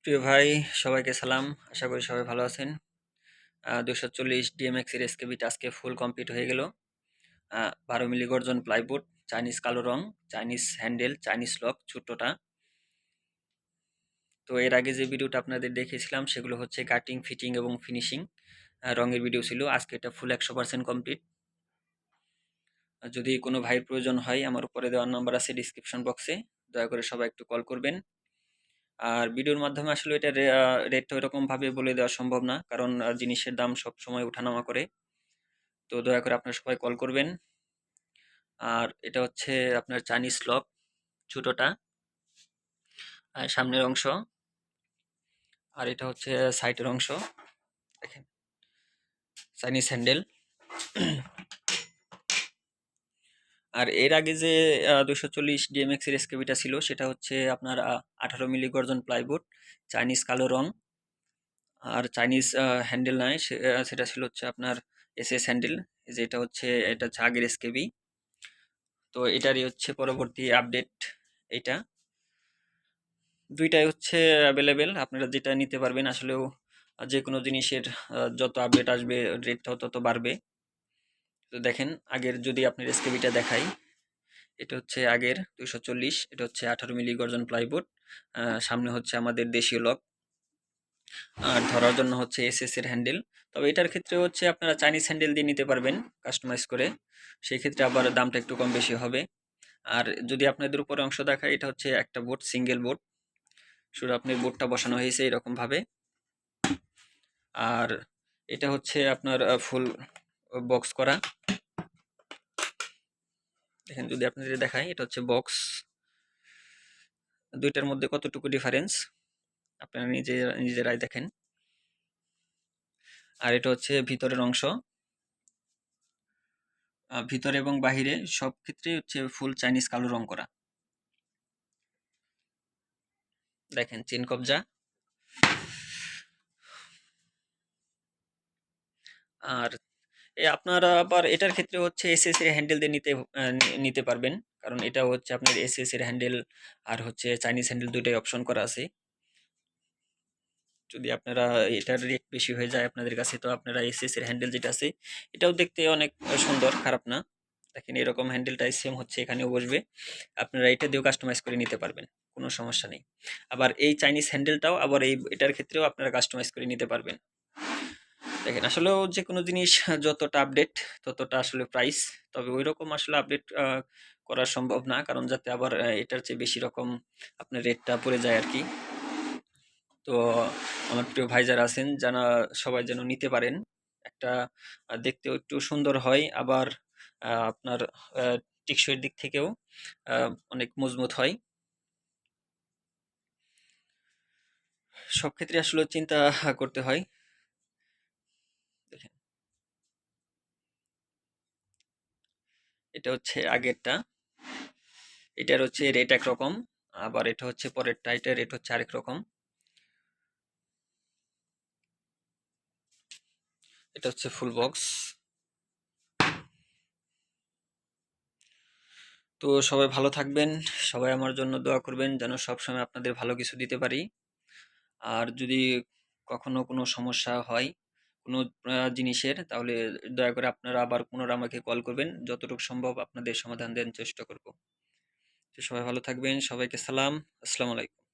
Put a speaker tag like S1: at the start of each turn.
S1: প্রিয় ভাই, সবাইকে সালাম। আশা করি সবাই ভালো আছেন। ২৪০ ডিএমএক্স এর এসকেবিটা আজকে ফুল কমপ্লিট হয়ে গেল। ১২ মিলি গর্জন প্লাইবোর্ড, চাইনিজ কালো রং, চাইনিজ হ্যান্ডেল, চাইনিজ লক ছোট্টটা। তো এর আগে যে ভিডিওটা আপনাদের দেখিয়েছিলাম সেগুলো হচ্ছে কাটিং, ফিটিং এবং ফিনিশিং রঙের ভিডিও ছিল। আজকে এটা ফুল ১০০% কমপ্লিট। যদি কোনো ভাইয়ের প্রয়োজন হয়, আমার উপরে দেওয়ার নাম্বার আছে ডিসক্রিপশন বক্সে, দয়া করে সবাই একটু কল করবেন। আর ভিডিওর মাধ্যমে আসলে এটা রেটটা ওইরকমভাবে বলে দেওয়া সম্ভব না, কারণ জিনিসের দাম সবসময় ওঠানামা করে। তো দয়া করে আপনারা সবাই কল করবেন। আর এটা হচ্ছে আপনার চাইনিজ লক ছোটটা, সামনের অংশ, আর এটা হচ্ছে সাইডের অংশ। দেখেন, চাইনিজ হ্যান্ডেল। আর এর আগে যে ২৪০ ডিএমএক্স এর এসকেবিটা ছিল সেটা হচ্ছে আপনার ১৮ মিলি গর্জন প্লাইবোর্ড, চাইনিজ কালো রং, আর চাইনিজ হ্যান্ডেল নয়, সেটা ছিল হচ্ছে আপনার এসএস হ্যান্ডেল। যেটা হচ্ছে এটা হচ্ছে আগের এসকেবি। তো এটারই হচ্ছে পরবর্তী আপডেট। এটা দুইটাই হচ্ছে অ্যাভেলেবেল, আপনারা যেটা নিতে পারবেন। আসলেও যে কোনো জিনিসের যত আপডেট আসবে রেটটাও তত বাড়বে। তো দেখেন, আগের যদি আপনার এসকেবিটা দেখাই, এটা হচ্ছে আগের ২৪০, এটা হচ্ছে ১৮ মিলি গর্জন প্লাইবোর্ড, সামনে হচ্ছে আমাদের দেশীয় লক, আর ধরার জন্য হচ্ছে এসএস এর হ্যান্ডেল। তবে এটার ক্ষেত্রে হচ্ছে আপনারা চাইনিজ হ্যান্ডেল দিয়ে নিতে পারবেন কাস্টমাইজ করে, সেই ক্ষেত্রে আবার দামটা একটু কম বেশি হবে। আর যদি আপনাদের উপরে অংশ দেখায়, এটা হচ্ছে একটা বোর্ড, সিঙ্গেল বোর্ড, শুধু আপনার বোর্ডটা বসানো হয়েছে এরকম ভাবে। আর এটা হচ্ছে আপনার ফুল বক্স করা। দেখেন, যদি আপনাদের দেখায়, এটা হচ্ছে বক্স। দুইটার মধ্যে কতটুকু ডিফারেন্স আপনারা নিজেরাই দেখেন। আর এটা হচ্ছে ভিতরের অংশ, ভিতরে এবং বাহিরে সব ক্ষেত্রে হচ্ছে ফুল চাইনিজ কালো রং করা। দেখেন, চেন কবজা। আর আপনারা আবার এটার ক্ষেত্রে হচ্ছে এসএস এর হ্যান্ডেল দিয়ে নিতে পারবেন, কারণ এটা হচ্ছে আপনার এসএস এর হ্যান্ডেল আর হচ্ছে চাইনিজ হ্যান্ডেল দুইটাই অপশন করা আছে। যদি আপনারা এটার রেট বেশি হয়ে যায় আপনাদের কাছে, তো আপনারা এসএস এর হ্যান্ডেল যেটা আছে এটাও দেখতে অনেক সুন্দর, খারাপ না। দেখেন, এরকম হ্যান্ডেলটাই সেম হচ্ছে, এখানেও বসবে। আপনারা এটা দিয়েও কাস্টমাইজ করে নিতে পারবেন, কোনো সমস্যা নেই। আবার এই চাইনিজ হ্যান্ডেলটাও আবার এটার ক্ষেত্রেও আপনারা কাস্টমাইজ করে নিতে পারবেন। দেখেন, আসলেও যে কোনো জিনিস যতটা আপডেট ততটা আসলে প্রাইস। তবে ওই রকম আসলে আপডেট করা সম্ভব না, কারণ যাতে আবার এটার চেয়ে বেশি রকম আপনার রেটটা পড়ে যায় আর কি। তো আমার প্রিয় ভাই যারা আছেন, যারা সবাই যেন নিতে পারেন। একটা দেখতেও একটু সুন্দর হয়, আবার আপনার টেকসইয়ের দিক থেকেও অনেক মজবুত হয়। সব ক্ষেত্রে আসলে চিন্তা করতে হয়। দেখেন, এটা হচ্ছে আগেরটা, এটার হচ্ছে রেট একরকম, আবার এটা হচ্ছে পরেরটা, এটার রেট হচ্ছে আরেক রকম। এটা হচ্ছে ফুল বক্স। তো সবাই ভালো থাকবেন, সবাই আমার জন্য দোয়া করবেন যেন সবসময় আপনাদের ভালো কিছু দিতে পারি। আর যদি কখনো কোনো সমস্যা হয় কোনো জিনিসের, তাহলে দয়া করে আপনারা আবার পুনরায় আমাকে কল করবেন, যতটুকু সম্ভব আপনাদের সমাধান দেওয়ার চেষ্টা করব। তো সবাই ভালো থাকবেন, সবাইকে সালাম, আসসালামু আলাইকুম।